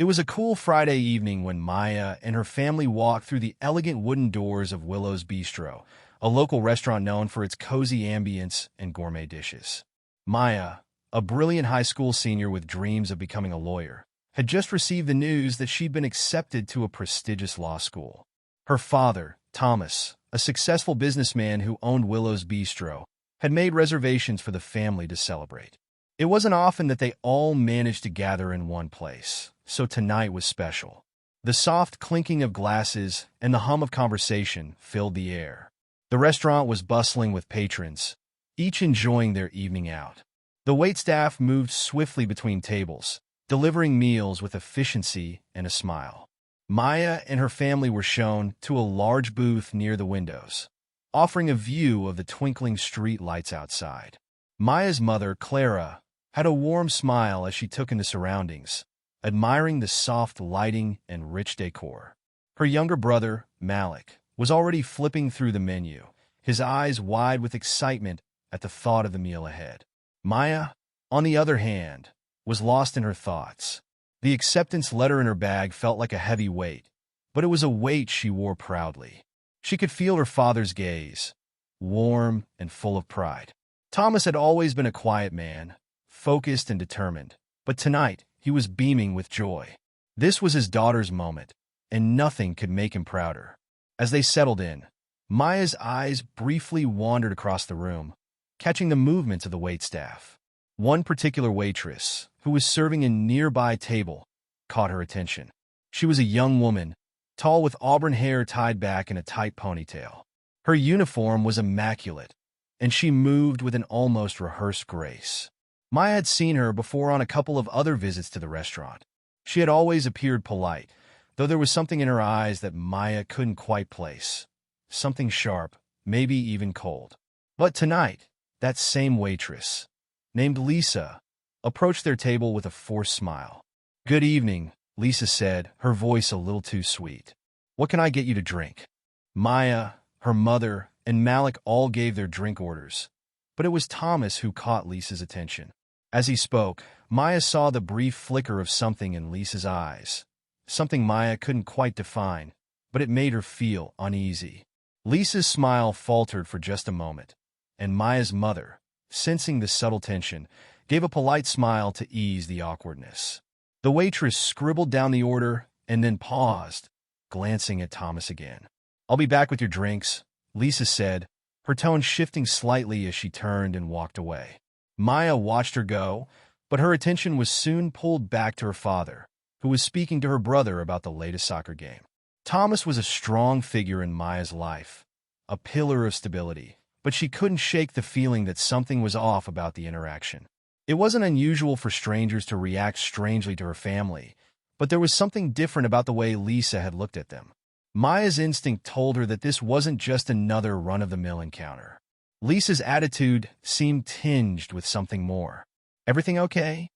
It was a cool Friday evening when Maya and her family walked through the elegant wooden doors of Willow's Bistro, a local restaurant known for its cozy ambience and gourmet dishes. Maya, a brilliant high school senior with dreams of becoming a lawyer, had just received the news that she'd been accepted to a prestigious law school. Her father, Thomas, a successful businessman who owned Willow's Bistro, had made reservations for the family to celebrate. It wasn't often that they all managed to gather in one place, so tonight was special. The soft clinking of glasses and the hum of conversation filled the air. The restaurant was bustling with patrons, each enjoying their evening out. The waitstaff moved swiftly between tables, delivering meals with efficiency and a smile. Maya and her family were shown to a large booth near the windows, offering a view of the twinkling street lights outside. Maya's mother, Clara, had a warm smile as she took in the surroundings, admiring the soft lighting and rich decor. Her younger brother, Malik, was already flipping through the menu, his eyes wide with excitement at the thought of the meal ahead. Maya, on the other hand, was lost in her thoughts. The acceptance letter in her bag felt like a heavy weight, but it was a weight she wore proudly. She could feel her father's gaze, warm and full of pride. Thomas had always been a quiet man, focused and determined, but tonight he was beaming with joy. This was his daughter's moment, and nothing could make him prouder. As they settled in, Maya's eyes briefly wandered across the room, catching the movements of the waitstaff. One particular waitress, who was serving a nearby table, caught her attention. She was a young woman, tall with auburn hair tied back in a tight ponytail. Her uniform was immaculate, and she moved with an almost rehearsed grace. Maya had seen her before on a couple of other visits to the restaurant. She had always appeared polite, though there was something in her eyes that Maya couldn't quite place. Something sharp, maybe even cold. But tonight, that same waitress, named Lisa, approached their table with a forced smile. "Good evening," Lisa said, her voice a little too sweet. "What can I get you to drink?" Maya, her mother, and Malik all gave their drink orders, but it was Thomas who caught Lisa's attention. As he spoke, Maya saw the brief flicker of something in Lisa's eyes, something Maya couldn't quite define, but it made her feel uneasy. Lisa's smile faltered for just a moment, and Maya's mother, sensing the subtle tension, gave a polite smile to ease the awkwardness. The waitress scribbled down the order and then paused, glancing at Thomas again. "I'll be back with your drinks," Lisa said, her tone shifting slightly as she turned and walked away. Maya watched her go, but her attention was soon pulled back to her father, who was speaking to her brother about the latest soccer game. Thomas was a strong figure in Maya's life, a pillar of stability, but she couldn't shake the feeling that something was off about the interaction. It wasn't unusual for strangers to react strangely to her family, but there was something different about the way Lisa had looked at them. Maya's instinct told her that this wasn't just another run-of-the-mill encounter. Lisa's attitude seemed tinged with something more. "Everything okay?"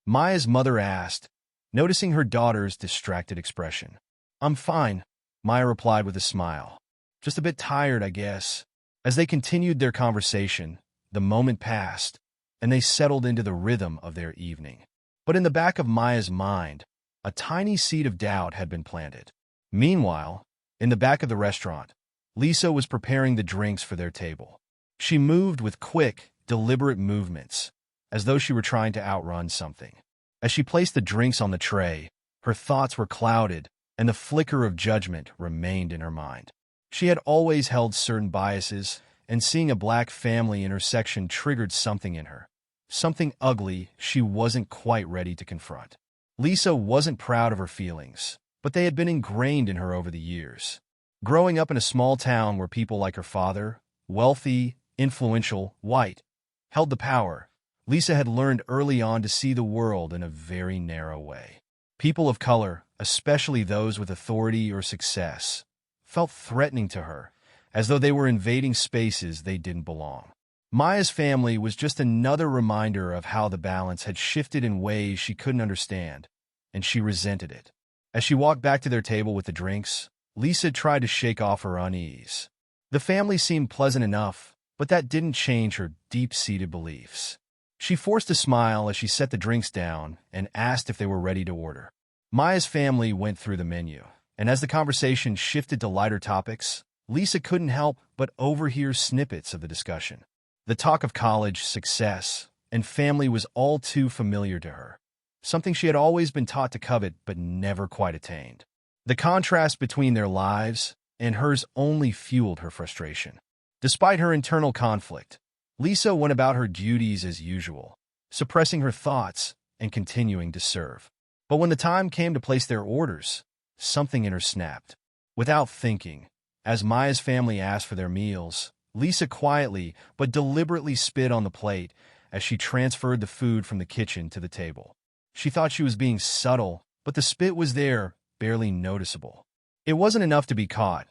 Maya's mother asked, noticing her daughter's distracted expression. "I'm fine," Maya replied with a smile. "Just a bit tired, I guess." As they continued their conversation, the moment passed, and they settled into the rhythm of their evening. But in the back of Maya's mind, a tiny seed of doubt had been planted. Meanwhile, in the back of the restaurant, Lisa was preparing the drinks for their table. She moved with quick, deliberate movements, as though she were trying to outrun something. As she placed the drinks on the tray, her thoughts were clouded, and the flicker of judgment remained in her mind. She had always held certain biases, and seeing a black family intersection triggered something in her. Something ugly she wasn't quite ready to confront. Lisa wasn't proud of her feelings, but they had been ingrained in her over the years. Growing up in a small town where people like her father, wealthy, influential, white, held the power, Lisa had learned early on to see the world in a very narrow way. People of color, especially those with authority or success, felt threatening to her, as though they were invading spaces they didn't belong. Maya's family was just another reminder of how the balance had shifted in ways she couldn't understand, and she resented it. As she walked back to their table with the drinks, Lisa tried to shake off her unease. The family seemed pleasant enough, but that didn't change her deep-seated beliefs. She forced a smile as she set the drinks down and asked if they were ready to order. Maya's family went through the menu, and as the conversation shifted to lighter topics, Lisa couldn't help but overhear snippets of the discussion. The talk of college, success, and family was all too familiar to her, something she had always been taught to covet but never quite attained. The contrast between their lives and hers only fueled her frustration. Despite her internal conflict, Lisa went about her duties as usual, suppressing her thoughts and continuing to serve. But when the time came to place their orders, something in her snapped. Without thinking, as Maya's family asked for their meals, Lisa quietly but deliberately spit on the plate as she transferred the food from the kitchen to the table. She thought she was being subtle, but the spit was there, barely noticeable. It wasn't enough to be caught,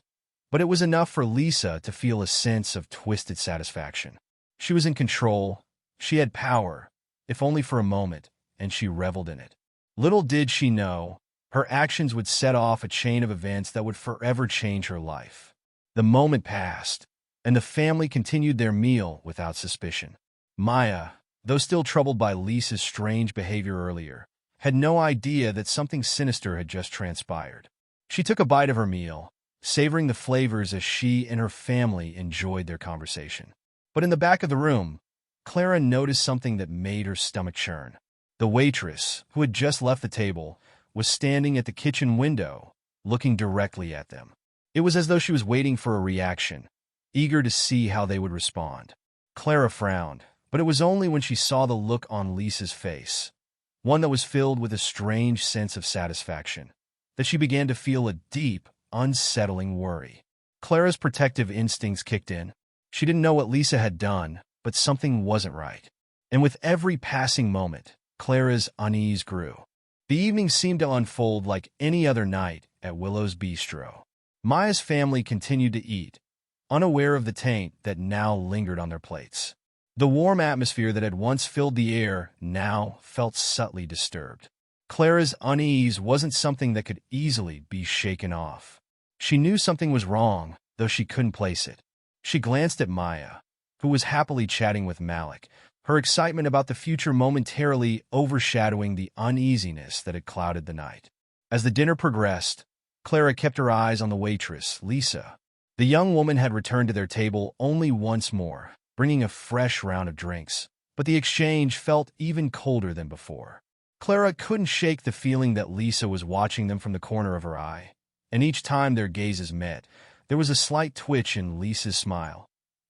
but it was enough for Lisa to feel a sense of twisted satisfaction. She was in control, she had power, if only for a moment, and she reveled in it. Little did she know, her actions would set off a chain of events that would forever change her life. The moment passed, and the family continued their meal without suspicion. Maya, though still troubled by Lisa's strange behavior earlier, had no idea that something sinister had just transpired. She took a bite of her meal, savoring the flavors as she and her family enjoyed their conversation. But in the back of the room, Clara noticed something that made her stomach churn. The waitress, who had just left the table, was standing at the kitchen window, looking directly at them. It was as though she was waiting for a reaction, eager to see how they would respond. Clara frowned, but it was only when she saw the look on Lisa's face, one that was filled with a strange sense of satisfaction, that she began to feel a deep, unsettling worry. Clara's protective instincts kicked in. She didn't know what Lisa had done, but something wasn't right. And with every passing moment, Clara's unease grew. The evening seemed to unfold like any other night at Willow's Bistro. Maya's family continued to eat, unaware of the taint that now lingered on their plates. The warm atmosphere that had once filled the air now felt subtly disturbed. Clara's unease wasn't something that could easily be shaken off. She knew something was wrong, though she couldn't place it. She glanced at Maya, who was happily chatting with Malik, her excitement about the future momentarily overshadowing the uneasiness that had clouded the night. As the dinner progressed, Clara kept her eyes on the waitress, Lisa. The young woman had returned to their table only once more, bringing a fresh round of drinks, but the exchange felt even colder than before. Clara couldn't shake the feeling that Lisa was watching them from the corner of her eye, and each time their gazes met, there was a slight twitch in Lisa's smile,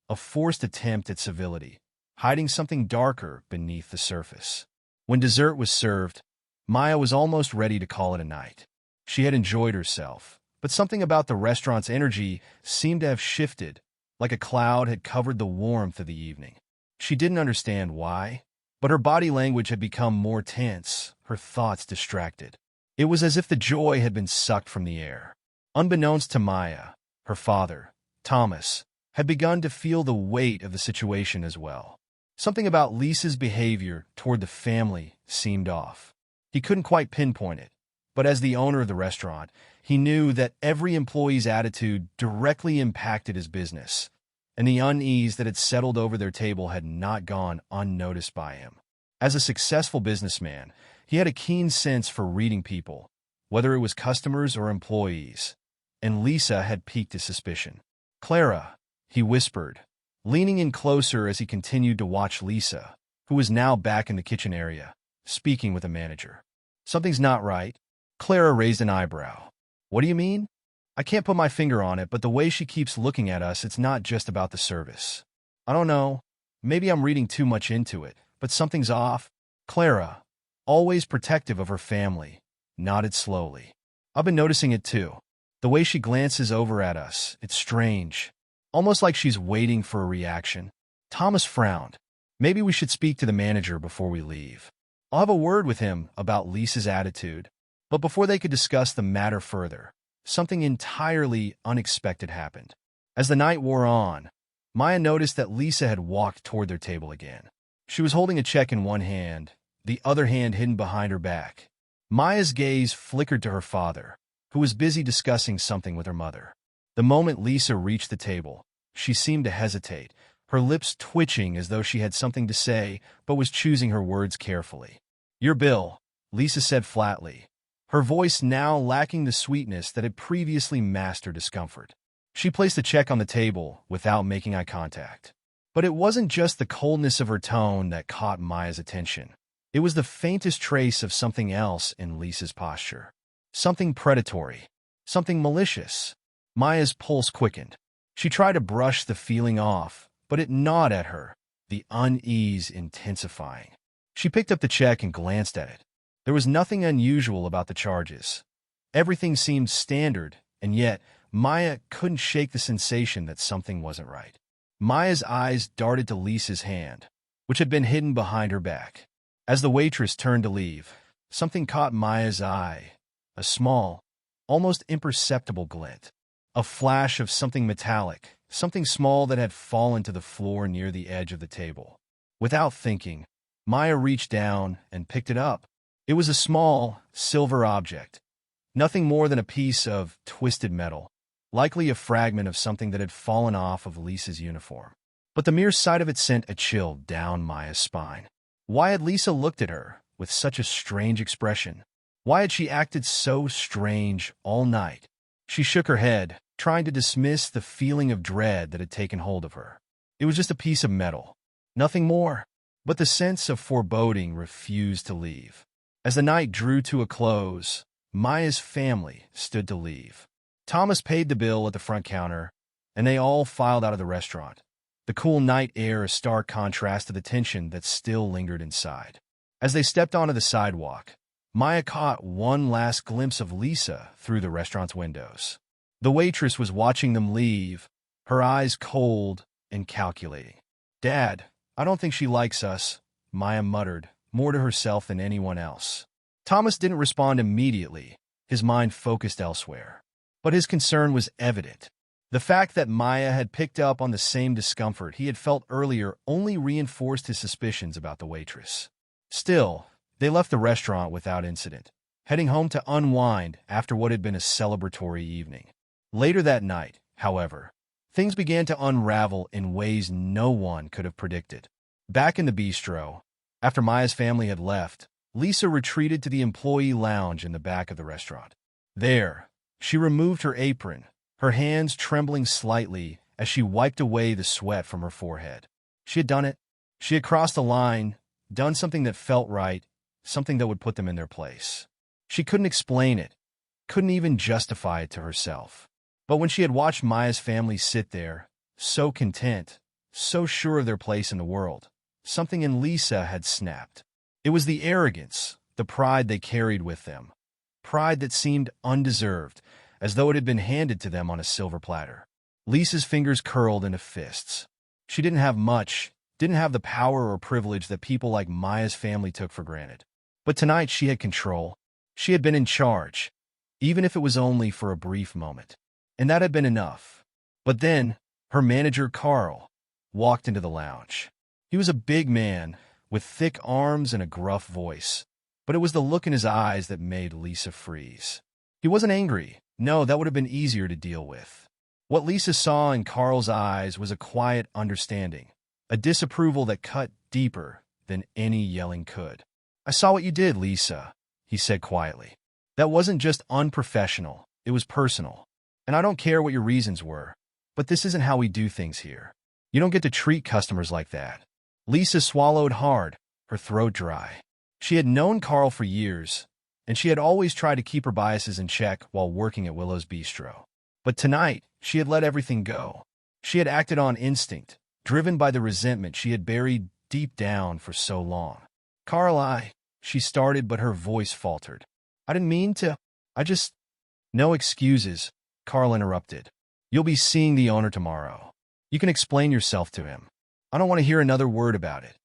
a forced attempt at civility, hiding something darker beneath the surface. When dessert was served, Maya was almost ready to call it a night. She had enjoyed herself, but something about the restaurant's energy seemed to have shifted, like a cloud had covered the warmth of the evening. She didn't understand why, but her body language had become more tense, her thoughts distracted. It was as if the joy had been sucked from the air. Unbeknownst to Maya, her father, Thomas, had begun to feel the weight of the situation as well. Something about Lisa's behavior toward the family seemed off. He couldn't quite pinpoint it, but as the owner of the restaurant, he knew that every employee's attitude directly impacted his business, and the unease that had settled over their table had not gone unnoticed by him. As a successful businessman, he had a keen sense for reading people, whether it was customers or employees, and Lisa had piqued his suspicion. "Clara," he whispered, leaning in closer as he continued to watch Lisa, who was now back in the kitchen area, speaking with a manager. "Something's not right." Clara raised an eyebrow. "What do you mean?" "I can't put my finger on it, but the way she keeps looking at us, it's not just about the service. I don't know, maybe I'm reading too much into it, but something's off." Clara, always protective of her family, nodded slowly. "I've been noticing it too. The way she glances over at us, it's strange. Almost like she's waiting for a reaction." Thomas frowned. "Maybe we should speak to the manager before we leave. I'll have a word with him about Lisa's attitude." But before they could discuss the matter further, something entirely unexpected happened. As the night wore on, Maya noticed that Lisa had walked toward their table again. She was holding a check in one hand, the other hand hidden behind her back. Maya's gaze flickered to her father, who was busy discussing something with her mother. The moment Lisa reached the table, she seemed to hesitate, her lips twitching as though she had something to say but was choosing her words carefully. "Your bill," Lisa said flatly, her voice now lacking the sweetness that had previously masked her discomfort. She placed the check on the table without making eye contact. But it wasn't just the coldness of her tone that caught Maya's attention. It was the faintest trace of something else in Lisa's posture. Something predatory. Something malicious. Maya's pulse quickened. She tried to brush the feeling off, but it gnawed at her, the unease intensifying. She picked up the check and glanced at it. There was nothing unusual about the charges. Everything seemed standard, and yet Maya couldn't shake the sensation that something wasn't right. Maya's eyes darted to Lisa's hand, which had been hidden behind her back. As the waitress turned to leave, something caught Maya's eye, a small, almost imperceptible glint. A flash of something metallic, something small that had fallen to the floor near the edge of the table. Without thinking, Maya reached down and picked it up. It was a small, silver object, nothing more than a piece of twisted metal, likely a fragment of something that had fallen off of Lisa's uniform. But the mere sight of it sent a chill down Maya's spine. Why had Lisa looked at her with such a strange expression? Why had she acted so strange all night? She shook her head, trying to dismiss the feeling of dread that had taken hold of her. It was just a piece of metal, nothing more. But the sense of foreboding refused to leave. As the night drew to a close, Maya's family stood to leave. Thomas paid the bill at the front counter, and they all filed out of the restaurant. The cool night air a stark contrast to the tension that still lingered inside. As they stepped onto the sidewalk, Maya caught one last glimpse of Lisa through the restaurant's windows. The waitress was watching them leave, her eyes cold and calculating. "Dad, I don't think she likes us," Maya muttered, more to herself than anyone else. Thomas didn't respond immediately, his mind focused elsewhere. But his concern was evident. The fact that Maya had picked up on the same discomfort he had felt earlier only reinforced his suspicions about the waitress. Still, they left the restaurant without incident, heading home to unwind after what had been a celebratory evening. Later that night, however, things began to unravel in ways no one could have predicted. Back in the bistro, after Maya's family had left, Lisa retreated to the employee lounge in the back of the restaurant. There, she removed her apron, her hands trembling slightly as she wiped away the sweat from her forehead. She had done it. She had crossed the line, done something that felt right, something that would put them in their place. She couldn't explain it, couldn't even justify it to herself. But when she had watched Maya's family sit there, so content, so sure of their place in the world, something in Lisa had snapped. It was the arrogance, the pride they carried with them. Pride that seemed undeserved, as though it had been handed to them on a silver platter. Lisa's fingers curled into fists. She didn't have much, didn't have the power or privilege that people like Maya's family took for granted. But tonight she had control. She had been in charge, even if it was only for a brief moment. And that had been enough. But then, her manager, Carl, walked into the lounge. He was a big man, with thick arms and a gruff voice. But it was the look in his eyes that made Lisa freeze. He wasn't angry. No, that would have been easier to deal with. What Lisa saw in Carl's eyes was a quiet understanding, a disapproval that cut deeper than any yelling could. "I saw what you did, Lisa," he said quietly. "That wasn't just unprofessional, it was personal. And I don't care what your reasons were, but this isn't how we do things here. You don't get to treat customers like that." Lisa swallowed hard, her throat dry. She had known Carl for years, and she had always tried to keep her biases in check while working at Willow's Bistro. But tonight, she had let everything go. She had acted on instinct, driven by the resentment she had buried deep down for so long. "Carl, she started, but her voice faltered. "I didn't mean to. No excuses," Carl interrupted. "You'll be seeing the owner tomorrow. You can explain yourself to him. I don't want to hear another word about it."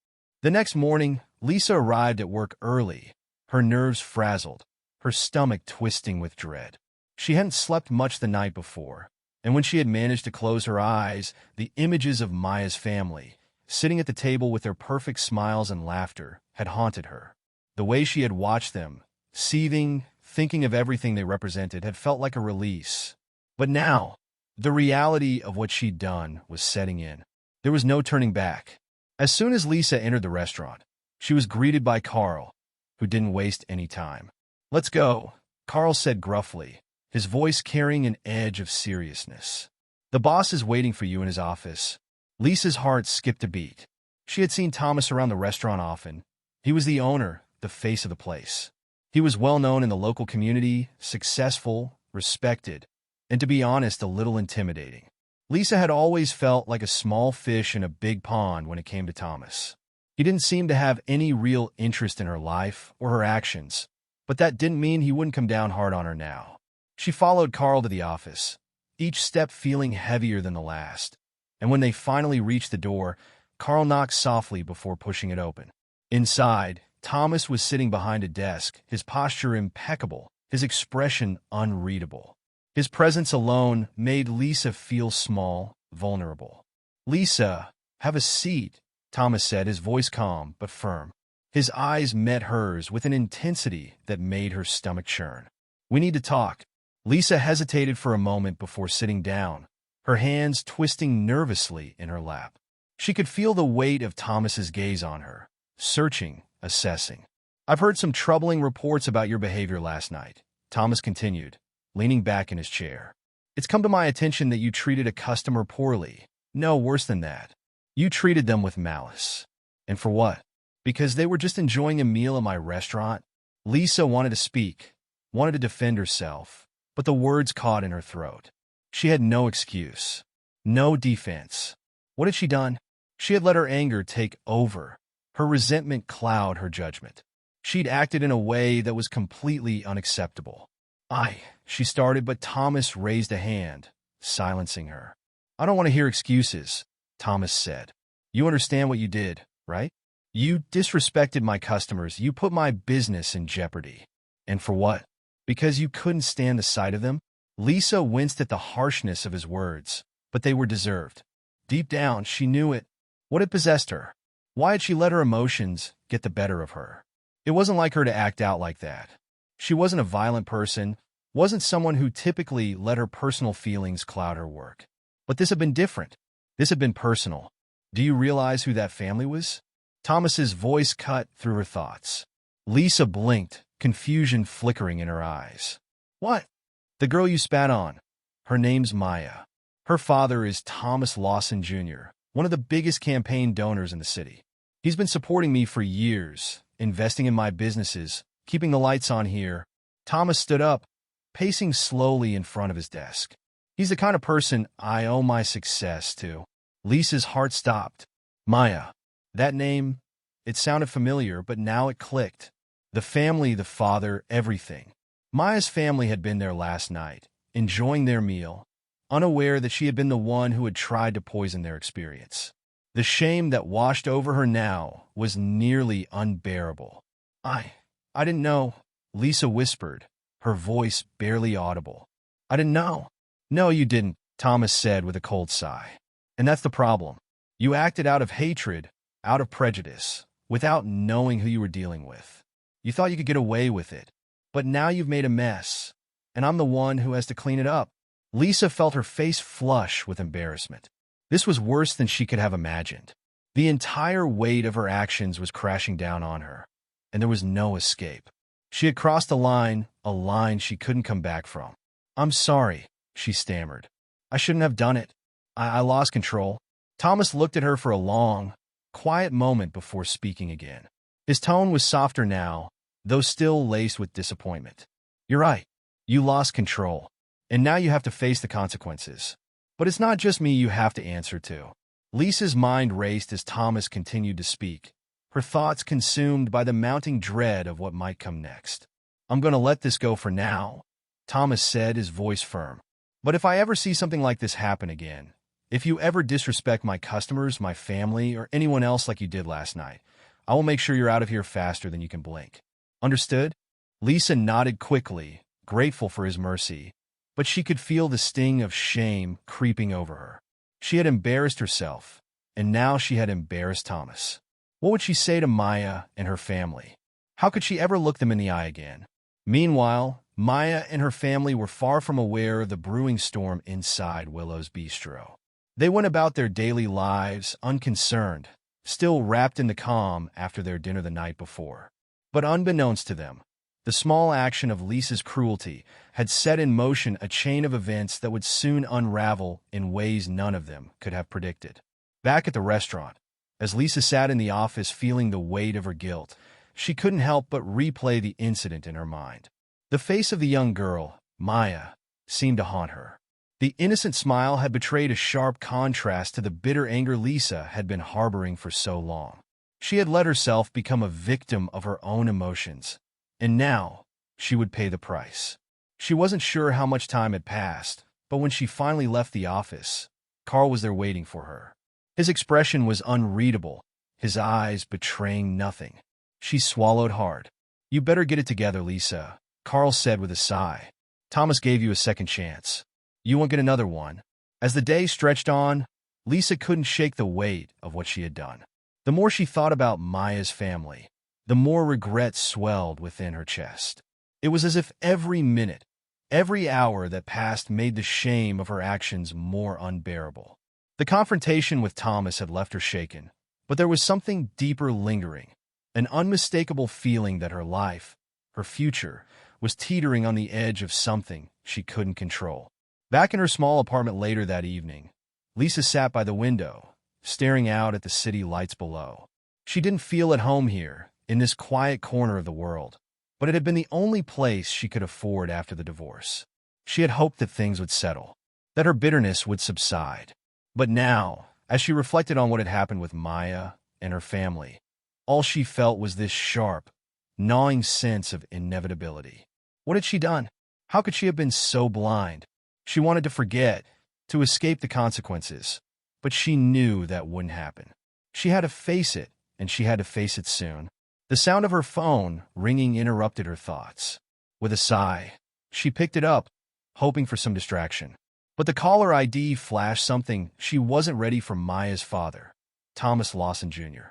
The next morning, Lisa arrived at work early, her nerves frazzled, her stomach twisting with dread. She hadn't slept much the night before, and when she had managed to close her eyes, the images of Maya's family, sitting at the table with their perfect smiles and laughter, had haunted her. The way she had watched them, seething, thinking of everything they represented, had felt like a release. But now, the reality of what she'd done was setting in. There was no turning back. As soon as Lisa entered the restaurant, she was greeted by Carl, who didn't waste any time. "Let's go," Carl said gruffly, his voice carrying an edge of seriousness. "The boss is waiting for you in his office." Lisa's heart skipped a beat. She had seen Thomas around the restaurant often. He was the owner, the face of the place. He was well known in the local community, successful, respected, and to be honest, a little intimidating. Lisa had always felt like a small fish in a big pond when it came to Thomas. He didn't seem to have any real interest in her life or her actions, but that didn't mean he wouldn't come down hard on her now. She followed Carl to the office, each step feeling heavier than the last. And when they finally reached the door, Carl knocked softly before pushing it open. Inside, Thomas was sitting behind a desk, his posture impeccable, his expression unreadable. His presence alone made Lisa feel small, vulnerable. "Lisa, have a seat," Thomas said, his voice calm but firm. His eyes met hers with an intensity that made her stomach churn. "We need to talk." Lisa hesitated for a moment before sitting down, her hands twisting nervously in her lap. She could feel the weight of Thomas's gaze on her, searching, assessing. "I've heard some troubling reports about your behavior last night," Thomas continued, leaning back in his chair. "It's come to my attention that you treated a customer poorly. No, worse than that. You treated them with malice. And for what? Because they were just enjoying a meal at my restaurant?" Lisa wanted to speak, wanted to defend herself, but the words caught in her throat. She had no excuse, no defense. What had she done? She had let her anger take over, her resentment cloud her judgment. She'd acted in a way that was completely unacceptable. She started, but Thomas raised a hand, silencing her. "I don't want to hear excuses," Thomas said. "You understand what you did, right? You disrespected my customers. You put my business in jeopardy. And for what? Because you couldn't stand the sight of them?" Lisa winced at the harshness of his words, but they were deserved. Deep down, she knew it. What had possessed her? Why had she let her emotions get the better of her? It wasn't like her to act out like that. She wasn't a violent person, wasn't someone who typically let her personal feelings cloud her work. But this had been different. This had been personal. "Do you realize who that family was?" Thomas's voice cut through her thoughts. Lisa blinked, confusion flickering in her eyes. "What?" "The girl you spat on. Her name's Maya. Her father is Thomas Lawson Jr., one of the biggest campaign donors in the city. He's been supporting me for years, investing in my businesses, keeping the lights on here." Thomas stood up, pacing slowly in front of his desk. "He's the kind of person I owe my success to." Lisa's heart stopped. Maya. That name, it sounded familiar, but now it clicked. The family, the father, everything. Maya's family had been there last night, enjoying their meal, unaware that she had been the one who had tried to poison their experience. The shame that washed over her now was nearly unbearable. I didn't know," Lisa whispered, her voice barely audible. "I didn't know." "No, you didn't," Thomas said with a cold sigh. "And that's the problem. You acted out of hatred, out of prejudice, without knowing who you were dealing with. You thought you could get away with it. But now you've made a mess, and I'm the one who has to clean it up." Lisa felt her face flush with embarrassment. This was worse than she could have imagined. The entire weight of her actions was crashing down on her, and there was no escape. She had crossed a line she couldn't come back from. "I'm sorry," she stammered. "I shouldn't have done it. I lost control." Thomas looked at her for a long, quiet moment before speaking again. His tone was softer now, though still laced with disappointment. "You're right. You lost control, and now you have to face the consequences. But it's not just me you have to answer to." Lisa's mind raced as Thomas continued to speak, her thoughts consumed by the mounting dread of what might come next. "I'm going to let this go for now," Thomas said, his voice firm. "But if I ever see something like this happen again, if you ever disrespect my customers, my family, or anyone else like you did last night, I will make sure you're out of here faster than you can blink. Understood?" Lisa nodded quickly, grateful for his mercy, but she could feel the sting of shame creeping over her. She had embarrassed herself, and now she had embarrassed Thomas. What would she say to Maya and her family? How could she ever look them in the eye again? Meanwhile, Maya and her family were far from aware of the brewing storm inside Willow's Bistro. They went about their daily lives unconcerned, still wrapped in the calm after their dinner the night before. But unbeknownst to them, The small action of Lisa's cruelty had set in motion a chain of events that would soon unravel in ways none of them could have predicted. Back at the restaurant, as Lisa sat in the office feeling the weight of her guilt, she couldn't help but replay the incident in her mind. The face of the young girl, Maya, seemed to haunt her. The innocent smile had betrayed a sharp contrast to the bitter anger Lisa had been harboring for so long. She had let herself become a victim of her own emotions, and now she would pay the price. She wasn't sure how much time had passed, but when she finally left the office, Carl was there waiting for her. His expression was unreadable, his eyes betraying nothing. She swallowed hard. "You better get it together, Lisa," Carl said with a sigh. "Thomas gave you a second chance. You won't get another one." As the day stretched on, Lisa couldn't shake the weight of what she had done. The more she thought about Maya's family, the more regret swelled within her chest. It was as if every minute, every hour that passed made the shame of her actions more unbearable. The confrontation with Thomas had left her shaken, but there was something deeper lingering, an unmistakable feeling that her life, her future, was teetering on the edge of something she couldn't control. Back in her small apartment later that evening, Lisa sat by the window, staring out at the city lights below. She didn't feel at home here, in this quiet corner of the world, but it had been the only place she could afford after the divorce. She had hoped that things would settle, that her bitterness would subside. But now, as she reflected on what had happened with Maya and her family, all she felt was this sharp, gnawing sense of inevitability. What had she done? How could she have been so blind? She wanted to forget, to escape the consequences, but she knew that wouldn't happen. She had to face it, and she had to face it soon. The sound of her phone ringing interrupted her thoughts. With a sigh, she picked it up, hoping for some distraction. But the caller ID flashed something she wasn't ready for: Maya's father, Thomas Lawson Jr.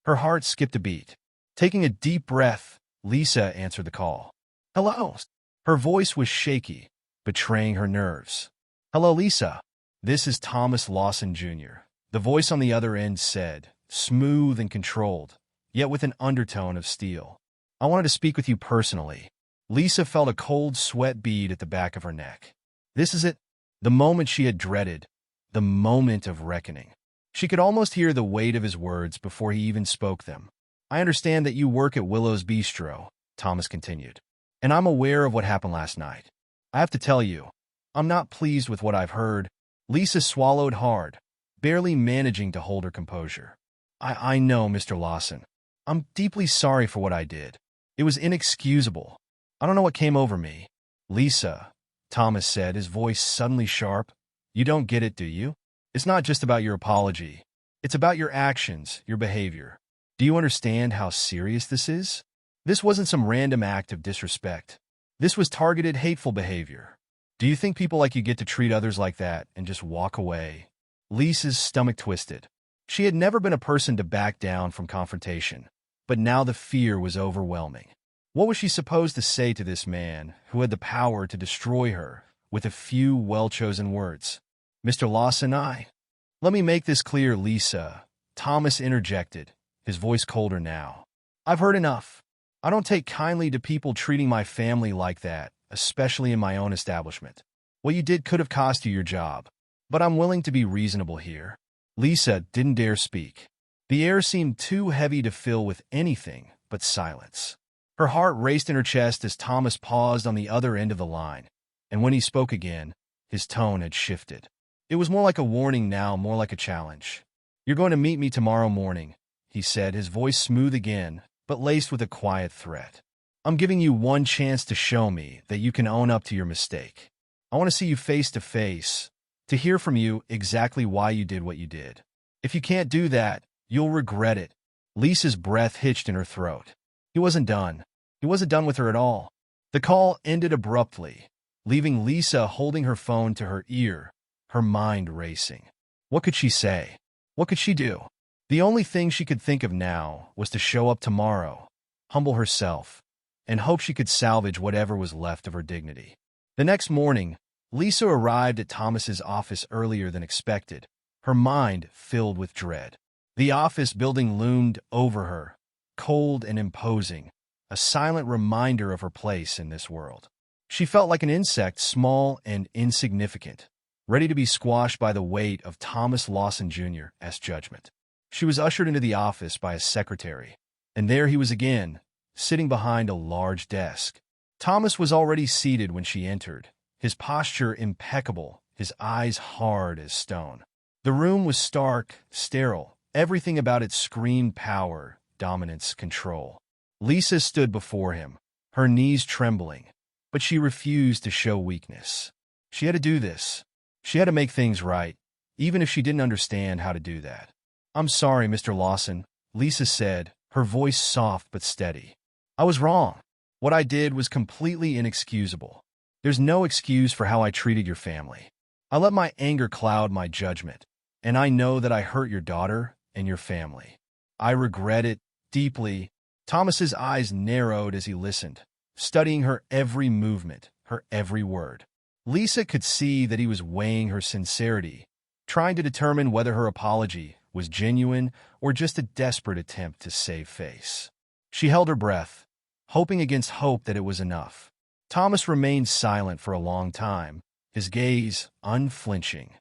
Her heart skipped a beat. Taking a deep breath, Lisa answered the call. "Hello." Her voice was shaky, betraying her nerves. "Hello, Lisa. This is Thomas Lawson Jr." The voice on the other end said, smooth and controlled, yet with an undertone of steel. "I wanted to speak with you personally." Lisa felt a cold sweat bead at the back of her neck. This is it, the moment she had dreaded, the moment of reckoning. She could almost hear the weight of his words before he even spoke them. "I understand that you work at Willow's Bistro," Thomas continued, "and I'm aware of what happened last night. I have to tell you, I'm not pleased with what I've heard." Lisa swallowed hard, barely managing to hold her composure. I know, Mr. Lawson. I'm deeply sorry for what I did. It was inexcusable. I don't know what came over me." "Lisa," Thomas said, his voice suddenly sharp, "you don't get it, do you? It's not just about your apology. It's about your actions, your behavior. Do you understand how serious this is? This wasn't some random act of disrespect. This was targeted, hateful behavior. Do you think people like you get to treat others like that and just walk away?" Lisa's stomach twisted. She had never been a person to back down from confrontation, but now the fear was overwhelming. What was she supposed to say to this man who had the power to destroy her with a few well-chosen words? "Mr. Lawson, Let me make this clear, Lisa," Thomas interjected, his voice colder now. "I've heard enough. I don't take kindly to people treating my family like that, especially in my own establishment. What you did could have cost you your job, but I'm willing to be reasonable here." Lisa didn't dare speak. The air seemed too heavy to fill with anything but silence. Her heart raced in her chest as Thomas paused on the other end of the line, and when he spoke again, his tone had shifted. It was more like a warning now, more like a challenge. "You're going to meet me tomorrow morning," he said, his voice smooth again, but laced with a quiet threat. "I'm giving you one chance to show me that you can own up to your mistake. I want to see you face to face, to hear from you exactly why you did what you did. If you can't do that, you'll regret it." Lisa's breath hitched in her throat. He wasn't done. He wasn't done with her at all. The call ended abruptly, leaving Lisa holding her phone to her ear, her mind racing. What could she say? What could she do? The only thing she could think of now was to show up tomorrow, humble herself, and hope she could salvage whatever was left of her dignity. The next morning, Lisa arrived at Thomas's office earlier than expected, her mind filled with dread. The office building loomed over her, cold and imposing, a silent reminder of her place in this world. She felt like an insect, small and insignificant, ready to be squashed by the weight of Thomas Lawson Jr.'s judgment. She was ushered into the office by a secretary, and there he was again, sitting behind a large desk. Thomas was already seated when she entered, his posture impeccable, his eyes hard as stone. The room was stark, sterile. Everything about it screamed power, dominance, control. Lisa stood before him, her knees trembling, but she refused to show weakness. She had to do this. She had to make things right, even if she didn't understand how to do that. "I'm sorry, Mr. Lawson," Lisa said, her voice soft but steady. "I was wrong. What I did was completely inexcusable. There's no excuse for how I treated your family. I let my anger cloud my judgment, and I know that I hurt your daughter and your family. I regret it deeply." Thomas's eyes narrowed as he listened, studying her every movement, her every word. Lisa could see that he was weighing her sincerity, trying to determine whether her apology was genuine or just a desperate attempt to save face. She held her breath, hoping against hope that it was enough. Thomas remained silent for a long time, his gaze unflinching.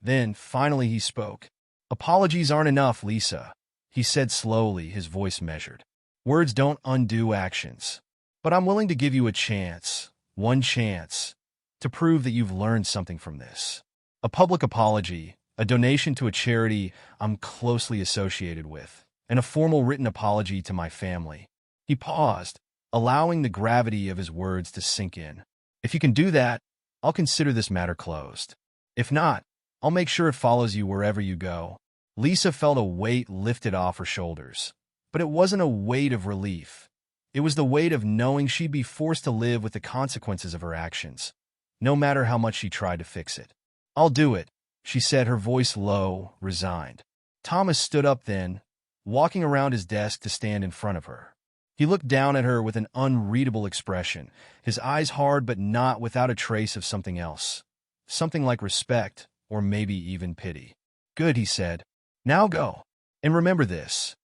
Then, finally, he spoke. "Apologies aren't enough, Lisa," he said slowly, his voice measured. "Words don't undo actions. But I'm willing to give you a chance, one chance, to prove that you've learned something from this. A public apology, a donation to a charity I'm closely associated with, and a formal written apology to my family." He paused, allowing the gravity of his words to sink in. "If you can do that, I'll consider this matter closed. If not, I'll make sure it follows you wherever you go." Lisa felt a weight lifted off her shoulders. But it wasn't a weight of relief. It was the weight of knowing she'd be forced to live with the consequences of her actions, no matter how much she tried to fix it. "I'll do it," she said, her voice low, resigned. Thomas stood up then, walking around his desk to stand in front of her. He looked down at her with an unreadable expression, his eyes hard but not without a trace of something else. Something like respect, or maybe even pity. "Good," he said. "Now go. And remember this.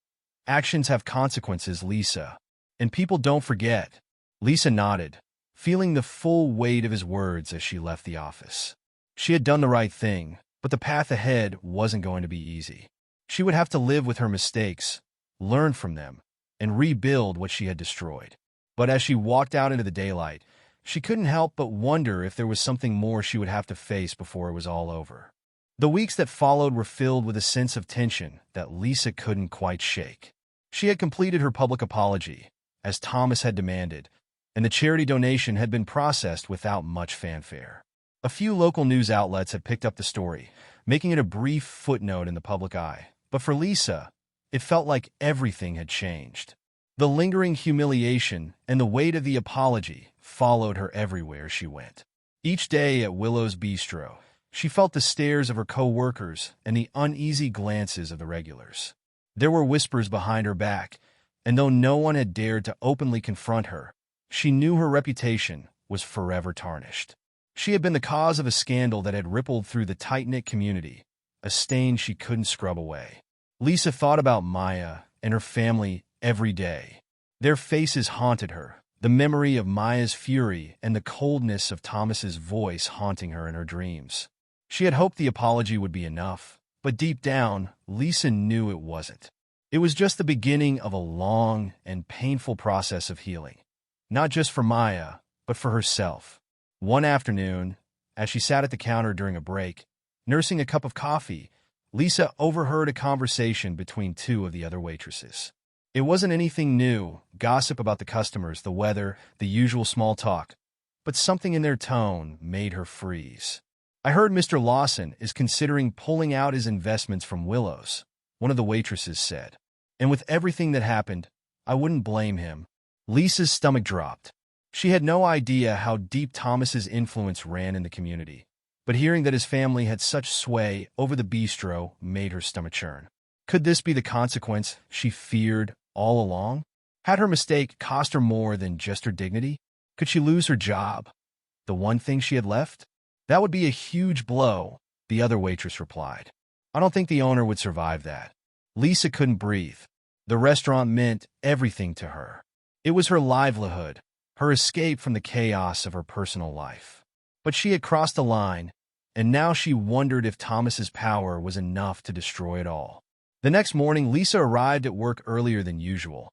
Actions have consequences, Lisa. And people don't forget." Lisa nodded, feeling the full weight of his words as she left the office. She had done the right thing, but the path ahead wasn't going to be easy. She would have to live with her mistakes, learn from them, and rebuild what she had destroyed. But as she walked out into the daylight, she couldn't help but wonder if there was something more she would have to face before it was all over. The weeks that followed were filled with a sense of tension that Lisa couldn't quite shake. She had completed her public apology, as Thomas had demanded, and the charity donation had been processed without much fanfare. A few local news outlets had picked up the story, making it a brief footnote in the public eye. But for Lisa, it felt like everything had changed. The lingering humiliation and the weight of the apology followed her everywhere she went. Each day at Willow's Bistro, she felt the stares of her co-workers and the uneasy glances of the regulars. There were whispers behind her back, and though no one had dared to openly confront her, she knew her reputation was forever tarnished. She had been the cause of a scandal that had rippled through the tight-knit community, a stain she couldn't scrub away. Lisa thought about Maya and her family every day. Their faces haunted her, the memory of Maya's fury and the coldness of Thomas's voice haunting her in her dreams. She had hoped the apology would be enough, but deep down, Lisa knew it wasn't. It was just the beginning of a long and painful process of healing, not just for Maya, but for herself. One afternoon, as she sat at the counter during a break, nursing a cup of coffee, Lisa overheard a conversation between two of the other waitresses. It wasn't anything new, gossip about the customers, the weather, the usual small talk, but something in their tone made her freeze. "I heard Mr. Lawson is considering pulling out his investments from Willow's," one of the waitresses said. "And with everything that happened, I wouldn't blame him." Lisa's stomach dropped. She had no idea how deep Thomas's influence ran in the community, but hearing that his family had such sway over the bistro made her stomach churn. Could this be the consequence she feared all along? Had her mistake cost her more than just her dignity? Could she lose her job, the one thing she had left? "That would be a huge blow," the other waitress replied. "I don't think the owner would survive that." Lisa couldn't breathe. The restaurant meant everything to her. It was her livelihood, her escape from the chaos of her personal life. But she had crossed a line, and now she wondered if Thomas's power was enough to destroy it all. The next morning, Lisa arrived at work earlier than usual,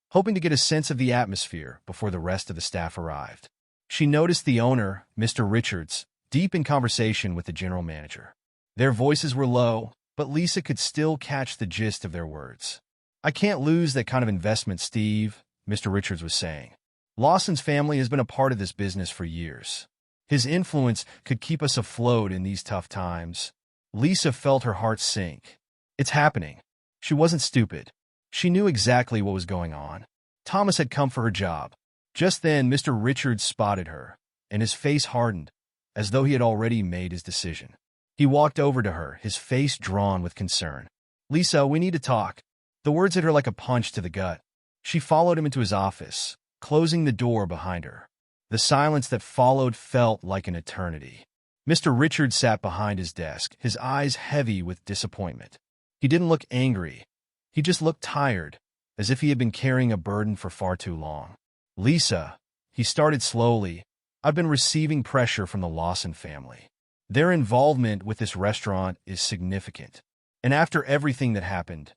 hoping to get a sense of the atmosphere before the rest of the staff arrived. She noticed the owner, Mr. Richards, deep in conversation with the general manager. Their voices were low, but Lisa could still catch the gist of their words. "I can't lose that kind of investment, Steve," Mr. Richards was saying. "Lawson's family has been a part of this business for years. His influence could keep us afloat in these tough times." Lisa felt her heart sink. It's happening. She wasn't stupid. She knew exactly what was going on. Thomas had come for her job. Just then, Mr. Richards spotted her, and his face hardened, as though he had already made his decision. He walked over to her, his face drawn with concern. "Lisa, we need to talk." The words hit her like a punch to the gut. She followed him into his office, closing the door behind her. The silence that followed felt like an eternity. Mr. Richards sat behind his desk, his eyes heavy with disappointment. He didn't look angry. He just looked tired, as if he had been carrying a burden for far too long. "Lisa," he started slowly, "I've been receiving pressure from the Lawson family. Their involvement with this restaurant is significant. And after everything that happened,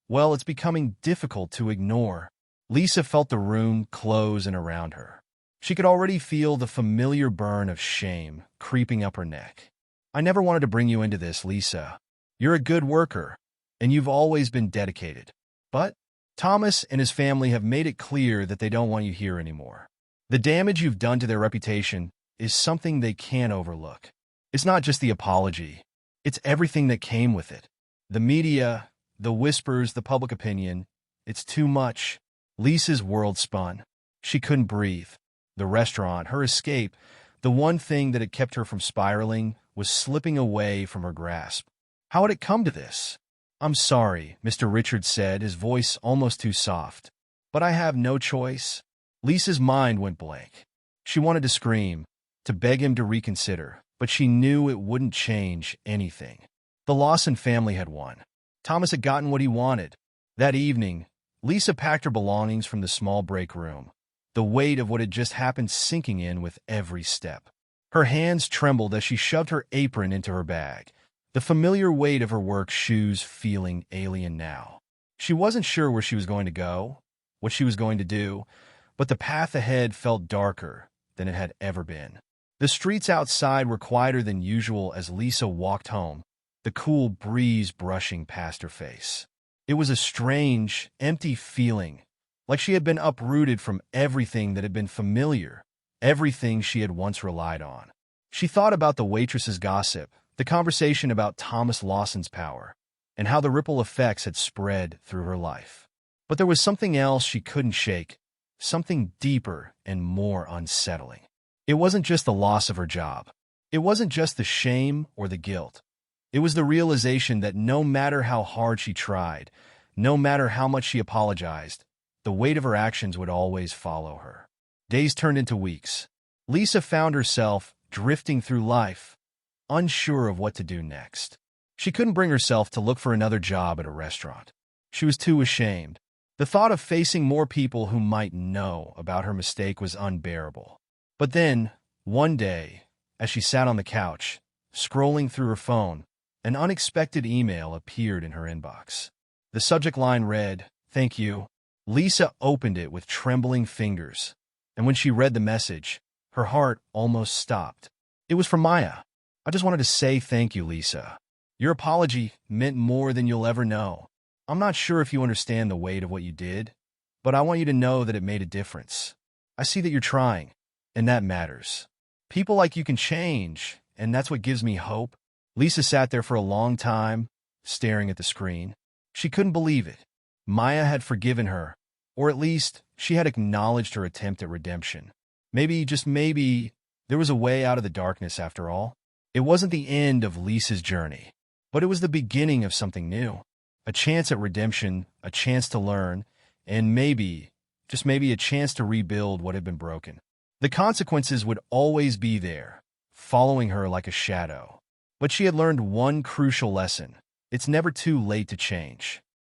well, it's becoming difficult to ignore." Lisa felt the room close in around her. She could already feel the familiar burn of shame creeping up her neck. "I never wanted to bring you into this, Lisa. You're a good worker, and you've always been dedicated. But Thomas and his family have made it clear that they don't want you here anymore. The damage you've done to their reputation is something they can't overlook. It's not just the apology. It's everything that came with it. The media, the whispers, the public opinion. It's too much." Lisa's world spun. She couldn't breathe. The restaurant, her escape, the one thing that had kept her from spiraling, was slipping away from her grasp. How had it come to this? "I'm sorry," Mr. Richards said, his voice almost too soft. "But I have no choice." Lisa's mind went blank. She wanted to scream, to beg him to reconsider, but she knew it wouldn't change anything. The Lawson family had won. Thomas had gotten what he wanted. That evening, Lisa packed her belongings from the small break room, the weight of what had just happened sinking in with every step. Her hands trembled as she shoved her apron into her bag, the familiar weight of her work shoes feeling alien now. She wasn't sure where she was going to go, what she was going to do, but the path ahead felt darker than it had ever been. The streets outside were quieter than usual as Lisa walked home, the cool breeze brushing past her face. It was a strange, empty feeling, like she had been uprooted from everything that had been familiar, everything she had once relied on. She thought about the waitress's gossip, the conversation about Thomas Lawson's power, and how the ripple effects had spread through her life. But there was something else she couldn't shake, something deeper and more unsettling. It wasn't just the loss of her job. It wasn't just the shame or the guilt. It was the realization that no matter how hard she tried, no matter how much she apologized, the weight of her actions would always follow her. Days turned into weeks. Lisa found herself drifting through life, unsure of what to do next. She couldn't bring herself to look for another job at a restaurant. She was too ashamed. The thought of facing more people who might know about her mistake was unbearable. But then, one day, as she sat on the couch, scrolling through her phone, an unexpected email appeared in her inbox. The subject line read, "Thank you." Lisa opened it with trembling fingers, and when she read the message, her heart almost stopped. It was from Maya. "I just wanted to say thank you, Lisa. Your apology meant more than you'll ever know. I'm not sure if you understand the weight of what you did, but I want you to know that it made a difference. I see that you're trying, and that matters. People like you can change, and that's what gives me hope." Lisa sat there for a long time, staring at the screen. She couldn't believe it. Maya had forgiven her, or at least she had acknowledged her attempt at redemption. Maybe, just maybe, there was a way out of the darkness after all. It wasn't the end of Lisa's journey, but it was the beginning of something new. A chance at redemption, a chance to learn, and maybe, just maybe, a chance to rebuild what had been broken. The consequences would always be there, following her like a shadow. But she had learned one crucial lesson. It's never too late to change.